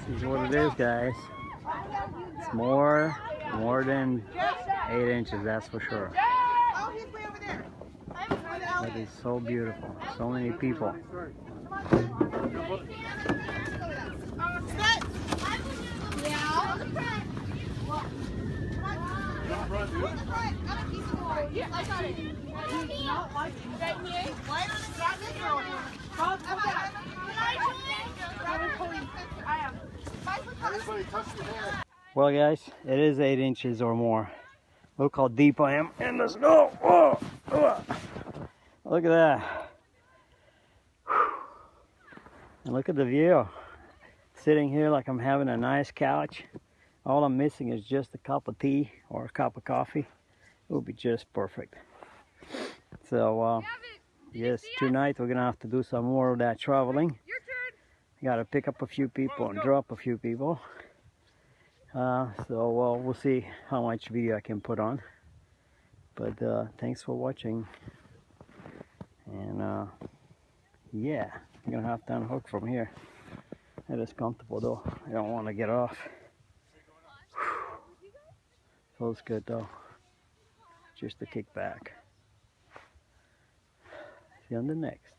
This is what it is, guys. It's more than 8 inches, that's for sure. It is so beautiful. So many people. Well, guys, it is 8 inches or more. Look how deep I am in the snow. Oh, oh. Look at that. And look at the view. Sitting here like I'm having a nice couch. All I'm missing is just a cup of tea or a cup of coffee. It would be just perfect. So, yes, tonight we're gonna have to do some more of that traveling. Your turn. Gotta pick up a few people and drop a few people. So we'll see how much video I can put on. But thanks for watching. And yeah, I'm gonna have to unhook from here. It is comfortable though. I don't want to get off. Feels good though. Just to kick back. See you on the next.